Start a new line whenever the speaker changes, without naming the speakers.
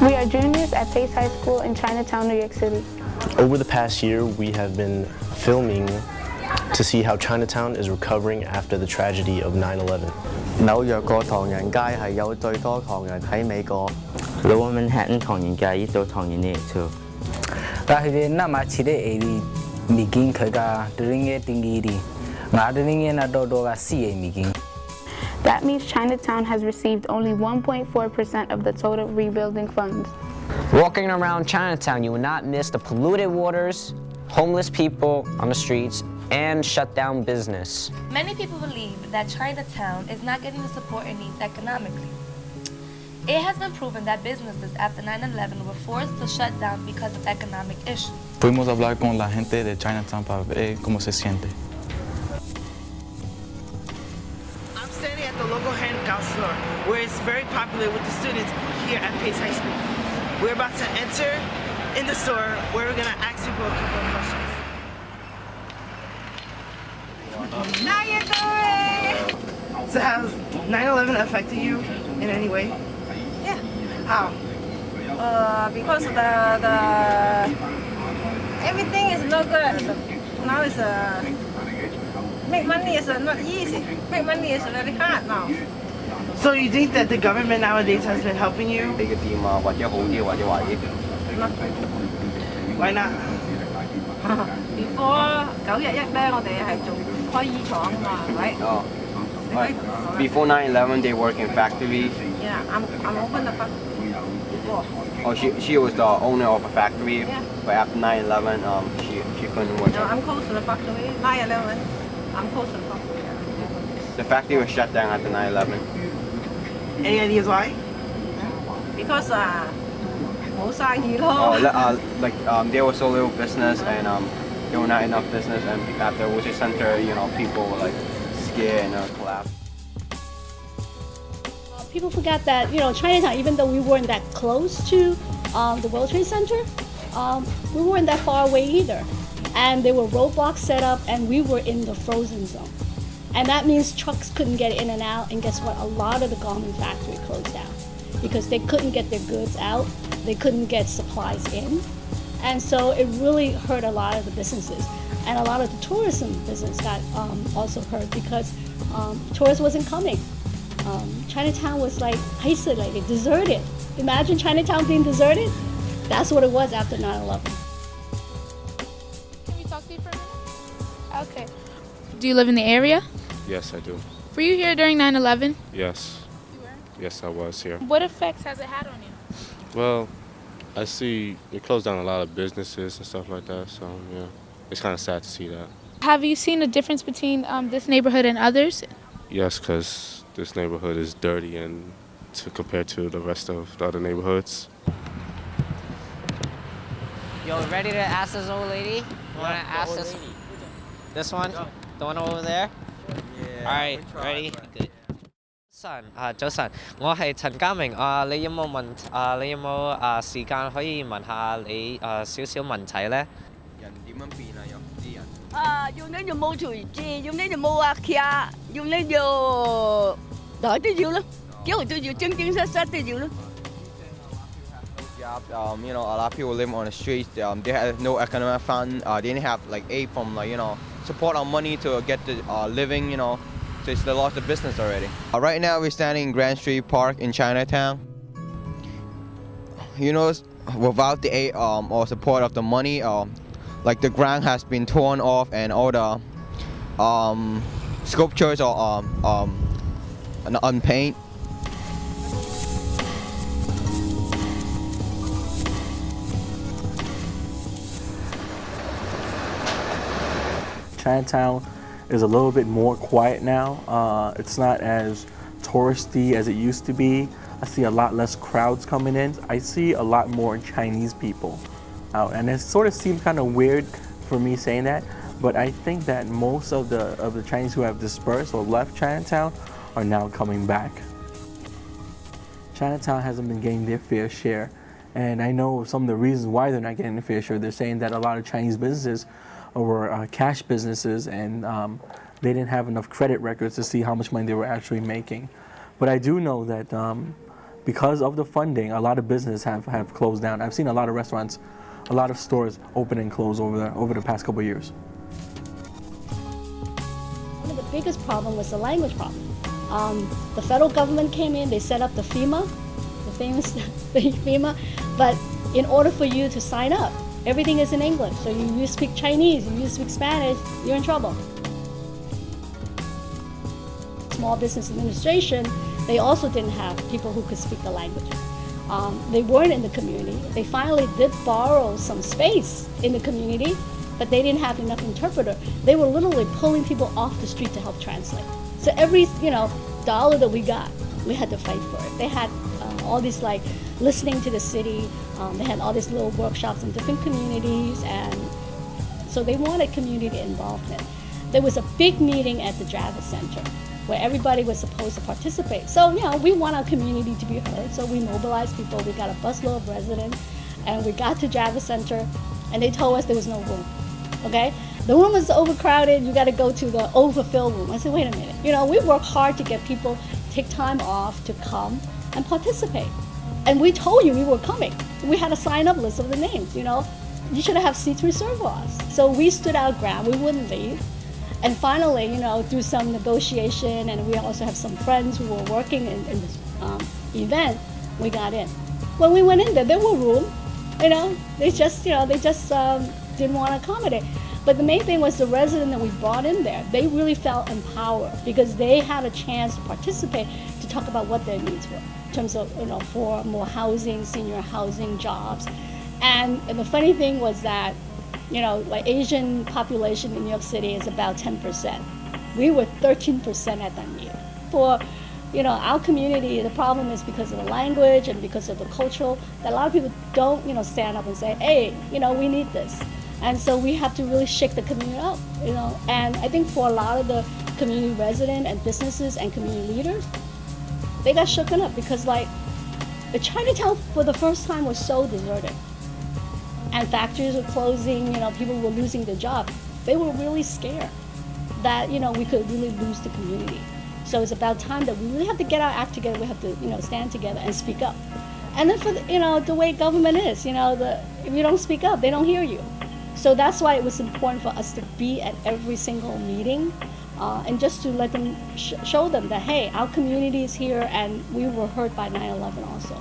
We are juniors at Pace High School in Chinatown, New York City.
Over the past year, we have been filming to see how Chinatown is recovering after the tragedy of 9/11.
紐約個唐人街係有最多唐人喺美國。
Lower Manhattan 唐人街亦都唐人嚟做。
但係啲那麼似啲誒未見佢㗎，對啲嘅定義啲，我對啲嘅那多多嘅私嘢未見。
That means Chinatown has received only 1.4% of the total rebuilding funds.
Walking around Chinatown, you will not miss the polluted waters, homeless people on the streets, and shut down business.
Many people believe that Chinatown is not getting the support it needs economically. It has been proven that businesses after 9/11 were forced to shut down because of economic issues.
Fuimos a hablar con la gente de Chinatown para ver cómo se siente.
I'm standing at the local handicap store where it's very popular with the students here at Pace High School. We're about to enter in the store where we're gonna ask people a couple of questions. How you doing? So has 9/11 affected you in any way?
Yeah.
How?
Because the everything is not good. Now it's make money is not easy. Make money is very hard now.
So you think that the government nowadays has been helping you? Why not?
Before 9/11咧，我哋係做開衣廠嘛，right?
Oh. Right. Before 9/11, they work in factory.
Yeah, I'm open the factory before.
Oh, she was the owner of a factory.
Yeah.
But after 9/11, she couldn't work.
No, I'm close to the factory. 9/11, I'm close to the factory.
The factory was shut down after 9/11.
Any ideas why?
Because 冇生意咯。
Oh, there was so little business and there were not enough business, and after the World Center, people were like scared and collapsed.
People forget that, Chinatown, even though we weren't that close to the World Trade Center, we weren't that far away either. And there were roadblocks set up, and we were in the frozen zone. And that means trucks couldn't get in and out, and guess what? A lot of the garment factory closed down because they couldn't get their goods out, they couldn't get supplies in. And so it really hurt a lot of the businesses. And a lot of the tourism business got also hurt because tourists wasn't coming. Chinatown was like isolated, deserted. Imagine Chinatown being deserted? That's what it was after 9/11.
Can we talk to you for a minute? Okay. Do you live in the area?
Yes, I do.
Were you here during 9/11?
Yes.
You were?
Yes, I was here.
What effects has it had on you?
Well, I see it closed down a lot of businesses and stuff like that, so yeah, it's kind of sad to see that.
Have you seen a difference between this neighborhood and others?
Yes, because this neighborhood is dirty and compared to the rest of the other neighborhoods.
Yo, ready to ask this old lady? Want to ask this one? The one over there?
Yeah.
All right, ready? Good. 早晨，我係陳家明。你有冇時間可以問下你少少問題咧？
人點樣變啊？有啲人。
用呢就冇隨字，用呢就冇畫劇，用呢就哪都要咯，幾乎都要，精精實實都要咯。
A lot of people live on the streets. They have no economic fund. They didn't have like aid from support or money to get the living. So they lost the business already. Right now we're standing in Grand Street Park in Chinatown. Without the aid or support of the money, like the ground has been torn off and all the sculptures are unpainted.
Chinatown is a little bit more quiet now. It's not as touristy as it used to be. I see a lot less crowds coming in. I see a lot more Chinese people out, and it sort of seems kind of weird for me saying that, but I think that most of the Chinese who have dispersed or left Chinatown are now coming back. Chinatown hasn't been getting their fair share, and I know some of the reasons why they're not getting their fair share. They're saying that a lot of Chinese businesses were cash businesses, and they didn't have enough credit records to see how much money they were actually making. But I do know that because of the funding, a lot of businesses have closed down. I've seen a lot of restaurants, a lot of stores open and close over the past couple of years.
One of the biggest problem was the language problem. The federal government came in, they set up the FEMA, the famous FEMA, but in order for you to sign up, everything is in English. So you speak Chinese, you speak Spanish, you're in trouble. Small Business Administration, they also didn't have people who could speak the language. They weren't in the community. They finally did borrow some space in the community, but they didn't have enough interpreter. They were literally pulling people off the street to help translate. So every dollar that we got, we had to fight for it. They had all these like listening to the city. They had all these little workshops in different communities, and so they wanted community involvement. There was a big meeting at the Javits Center where everybody was supposed to participate. So, we want our community to be heard, so we mobilized people. We got a busload of residents, and we got to Javits Center, and they told us there was no room, okay? The room is overcrowded, you gotta go to the overfilled room. I said, wait a minute. We work hard to get people take time off to come and participate. And we told you we were coming. We had a sign-up list of the names, You should have seats reserved for us. So we stood our ground, we wouldn't leave. And finally, through some negotiation, and we also have some friends who were working in this event, we got in. When we went in there were room. They just didn't want to accommodate. But the main thing was the resident that we brought in there, they really felt empowered because they had a chance to participate to talk about what their needs were in terms of, for more housing, senior housing, jobs. And the funny thing was that like Asian population in New York City is about 10%. We were 13% at that meeting. For, our community, the problem is because of the language and because of the cultural, that a lot of people don't, stand up and say, hey, we need this. And so we have to really shake the community up, And I think for a lot of the community residents and businesses and community leaders, they got shooken up because like the Chinatown for the first time was so deserted. And factories were closing, people were losing their jobs. They were really scared that, we could really lose the community. So it's about time that we really have to get our act together. We have to, stand together and speak up. And then for the way government is, if you don't speak up, they don't hear you. So that's why it was important for us to be at every single meeting and just to let them show them that, hey, our community is here and we were hurt by 9/11 also.